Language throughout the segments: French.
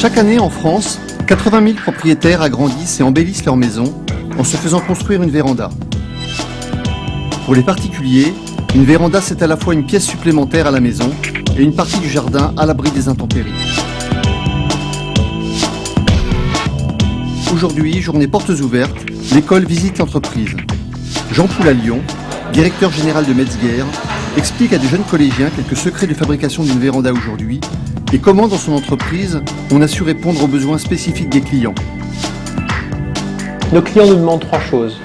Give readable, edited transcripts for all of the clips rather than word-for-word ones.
Chaque année en France, 80 000 propriétaires agrandissent et embellissent leur maison en se faisant construire une véranda. Pour les particuliers, une véranda c'est à la fois une pièce supplémentaire à la maison et une partie du jardin à l'abri des intempéries. Aujourd'hui, journée portes ouvertes, l'école visite l'entreprise. Jean Poulalion, directeur général de Metzger, explique à des jeunes collégiens quelques secrets de fabrication d'une véranda aujourd'hui et comment dans son entreprise, on a su répondre aux besoins spécifiques des clients. Nos clients nous demandent trois choses.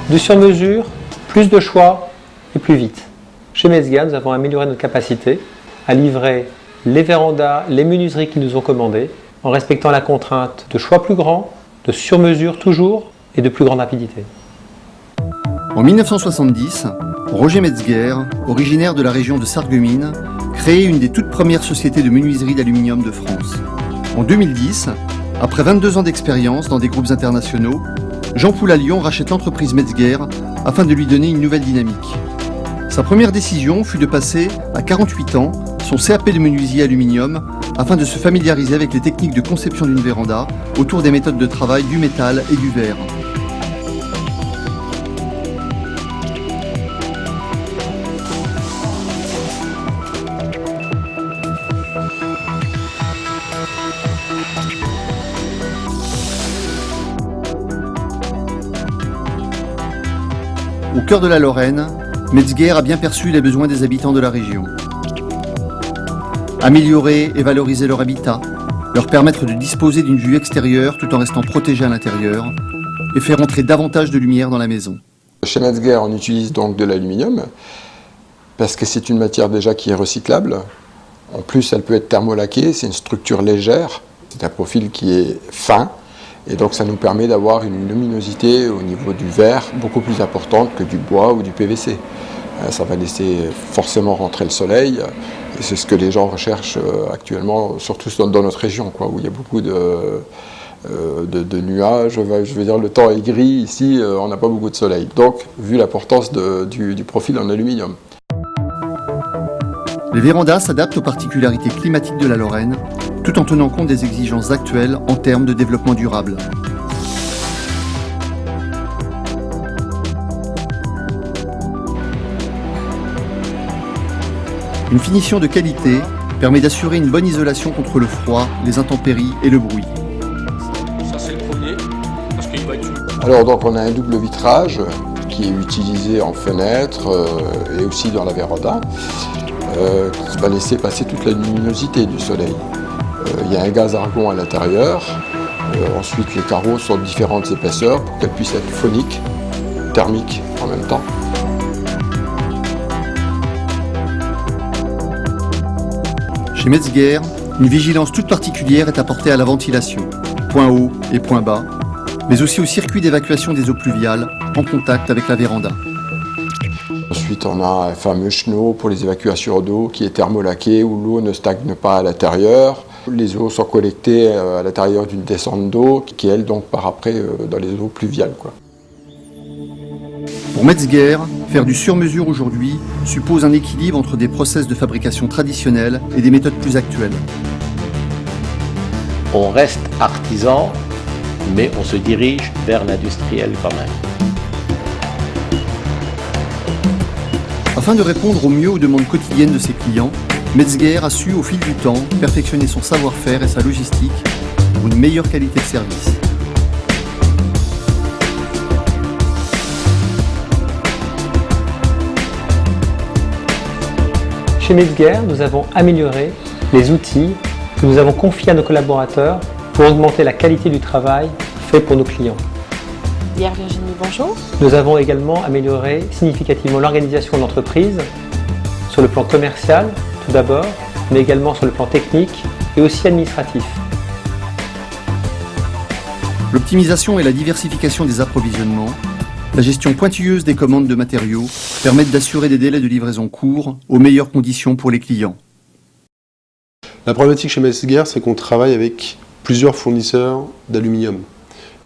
Du sur-mesure, plus de choix et plus vite. Chez Metzger, nous avons amélioré notre capacité à livrer les vérandas, les menuiseries qu'ils nous ont commandées en respectant la contrainte de choix plus grand, de sur-mesure toujours et de plus grande rapidité. En 1970, Roger Metzger, originaire de la région de Sarreguemines, crée une des toutes premières sociétés de menuiserie d'aluminium de France. En 2010, après 22 ans d'expérience dans des groupes internationaux, Jean Poulalion rachète l'entreprise Metzger afin de lui donner une nouvelle dynamique. Sa première décision fut de passer à 48 ans son CAP de menuisier aluminium afin de se familiariser avec les techniques de conception d'une véranda autour des méthodes de travail du métal et du verre. Au cœur de la Lorraine, Metzger a bien perçu les besoins des habitants de la région. Améliorer et valoriser leur habitat, leur permettre de disposer d'une vue extérieure tout en restant protégés à l'intérieur, et faire entrer davantage de lumière dans la maison. Chez Metzger, on utilise donc de l'aluminium, parce que c'est une matière déjà qui est recyclable. En plus, elle peut être thermolaquée, c'est une structure légère, c'est un profil qui est fin, et donc ça nous permet d'avoir une luminosité au niveau du verre beaucoup plus importante que du bois ou du PVC. Ça va laisser forcément rentrer le soleil, et c'est ce que les gens recherchent actuellement, surtout dans notre région, où il y a beaucoup de nuages. Je veux dire, le temps est gris, ici on n'a pas beaucoup de soleil. Donc, vu l'importance du profil en aluminium. Les vérandas s'adaptent aux particularités climatiques de la Lorraine, tout en tenant compte des exigences actuelles en termes de développement durable. Une finition de qualité permet d'assurer une bonne isolation contre le froid, les intempéries et le bruit. Ça c'est le premier, parce qu'il va être... Alors donc on a un double vitrage qui est utilisé en fenêtre et aussi dans la véranda, qui va laisser passer toute la luminosité du soleil. Il y a un gaz argon à l'intérieur. Ensuite, les carreaux sont de différentes épaisseurs pour qu'elles puissent être phoniques, thermiques en même temps. Chez Metzger, une vigilance toute particulière est apportée à la ventilation, point haut et point bas, mais aussi au circuit d'évacuation des eaux pluviales en contact avec la véranda. Ensuite, on a un fameux chenot pour les évacuations d'eau qui est thermolaqué, où l'eau ne stagne pas à l'intérieur. Les eaux sont collectées à l'intérieur d'une descente d'eau qui, elle, donc, part après dans les eaux pluviales. Pour Metzger, faire du sur-mesure aujourd'hui suppose un équilibre entre des process de fabrication traditionnels et des méthodes plus actuelles. On reste artisan, mais on se dirige vers l'industriel quand même. Afin de répondre au mieux aux demandes quotidiennes de ses clients, Metzger a su, au fil du temps, perfectionner son savoir-faire et sa logistique pour une meilleure qualité de service. Chez Metzger, nous avons amélioré les outils que nous avons confiés à nos collaborateurs pour augmenter la qualité du travail fait pour nos clients. Hier Virginie, bonjour. Nous avons également amélioré significativement l'organisation de l'entreprise sur le plan commercial, tout d'abord, mais également sur le plan technique et aussi administratif. L'optimisation et la diversification des approvisionnements, la gestion pointilleuse des commandes de matériaux permettent d'assurer des délais de livraison courts aux meilleures conditions pour les clients. La problématique chez Metzger, c'est qu'on travaille avec plusieurs fournisseurs d'aluminium.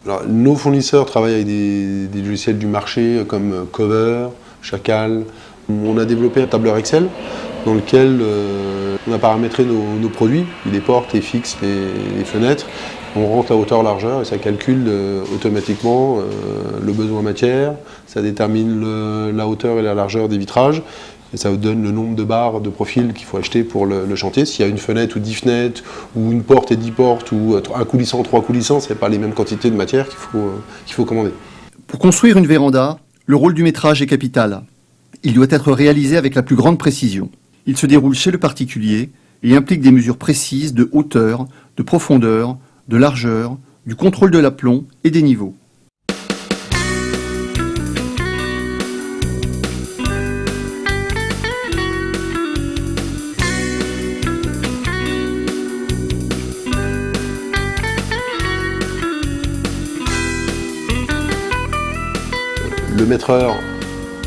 Alors, nos fournisseurs travaillent avec des logiciels du marché comme Cover, Chacal. On a développé un tableur Excel dans lequel on a paramétré nos produits, les portes, les fixes, les fenêtres. On rentre la hauteur-largeur et ça calcule automatiquement le besoin en matière, ça détermine la hauteur et la largeur des vitrages. Et ça vous donne le nombre de barres de profil qu'il faut acheter pour le chantier. S'il y a une fenêtre ou 10 fenêtres, ou une porte et 10 portes, ou un coulissant, 3 coulissants, ce n'est pas les mêmes quantités de matière qu'il faut commander. Pour construire une véranda, le rôle du métrage est capital. Il doit être réalisé avec la plus grande précision. Il se déroule chez le particulier et implique des mesures précises de hauteur, de profondeur, de largeur, du contrôle de l'aplomb et des niveaux. Le maîtreur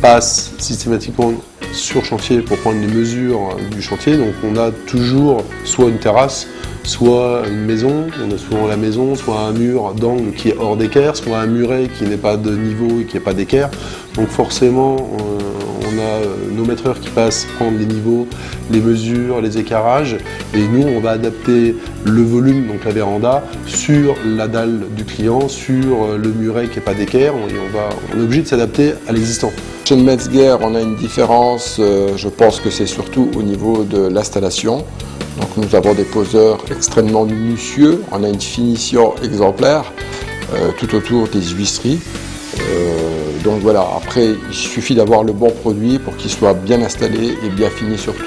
passe systématiquement sur chantier pour prendre les mesures du chantier. Donc on a toujours soit une terrasse, soit une maison. On a souvent la maison, soit un mur d'angle qui est hors d'équerre, soit un muret qui n'est pas de niveau et qui n'est pas d'équerre. Donc forcément, on a nos maîtreurs qui passent prendre les niveaux, les mesures, les équarrages. Et nous, on va adapter le volume, donc la véranda, sur la dalle du client, sur le muret qui n'est pas d'équerre. On est obligé de s'adapter à l'existant. Chez Metzger, on a une différence, je pense que c'est surtout au niveau de l'installation. Donc nous avons des poseurs extrêmement minutieux, on a une finition exemplaire tout autour des huisseries. Donc voilà, après il suffit d'avoir le bon produit pour qu'il soit bien installé et bien fini surtout.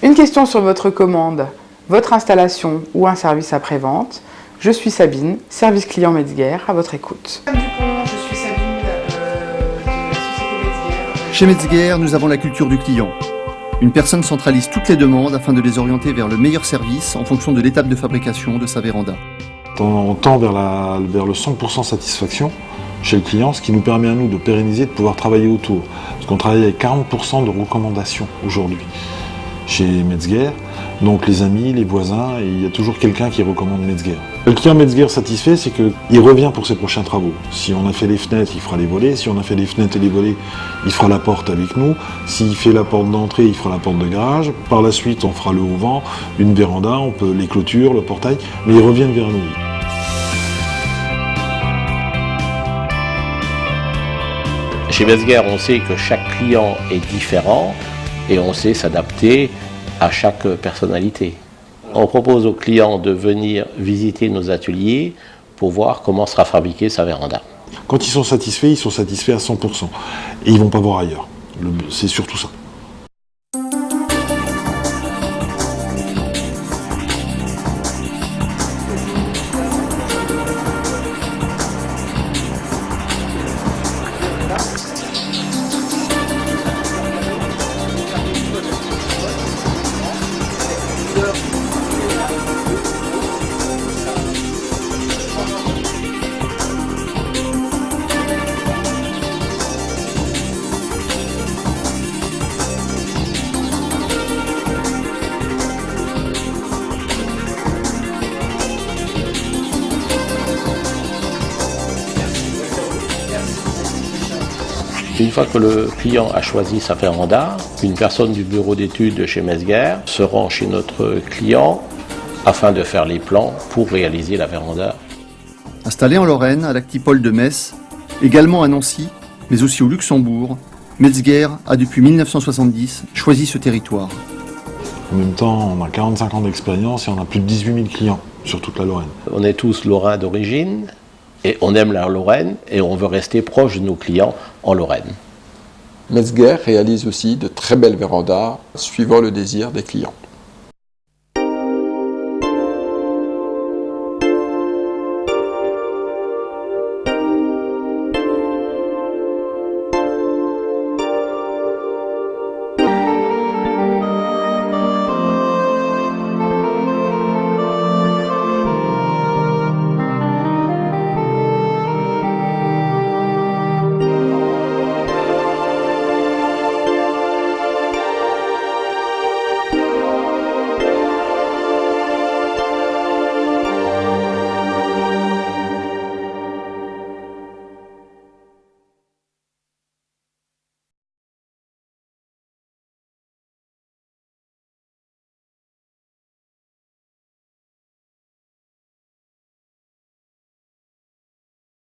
Une question sur votre commande, votre installation ou un service après-vente. Je suis Sabine, service client Metzger, à votre écoute. Je suis Sabine de la société Metzger. Chez Metzger, nous avons la culture du client. Une personne centralise toutes les demandes afin de les orienter vers le meilleur service en fonction de l'étape de fabrication de sa véranda. On tend vers le 100% satisfaction chez le client, ce qui nous permet à nous de pérenniser, de pouvoir travailler autour. Parce qu'on travaille avec 40% de recommandations aujourd'hui chez Metzger. Donc les amis, les voisins, et il y a toujours quelqu'un qui recommande Metzger. Le client Metzger satisfait, c'est qu'il revient pour ses prochains travaux. Si on a fait les fenêtres, il fera les volets. Si on a fait les fenêtres et les volets, il fera la porte avec nous. S'il fait la porte d'entrée, il fera la porte de garage. Par la suite, on fera le auvent, une véranda, on peut les clôtures, le portail, mais ils reviennent vers nous. Chez Metzger, on sait que chaque client est différent et on sait s'adapter à chaque personnalité. On propose aux clients de venir visiter nos ateliers pour voir comment sera fabriquée sa véranda. Quand ils sont satisfaits à 100%. Et ils ne vont pas voir ailleurs. C'est surtout ça. Une fois que le client a choisi sa véranda, une personne du bureau d'études de chez Metzger se rend chez notre client afin de faire les plans pour réaliser la véranda. Installé en Lorraine, à l'Actipole de Metz, également à Nancy, mais aussi au Luxembourg, Metzger a depuis 1970 choisi ce territoire. En même temps, on a 45 ans d'expérience et on a plus de 18 000 clients sur toute la Lorraine. On est tous lorrains d'origine et on aime la Lorraine et on veut rester proche de nos clients en Lorraine. Metzger réalise aussi de très belles vérandas suivant le désir des clients.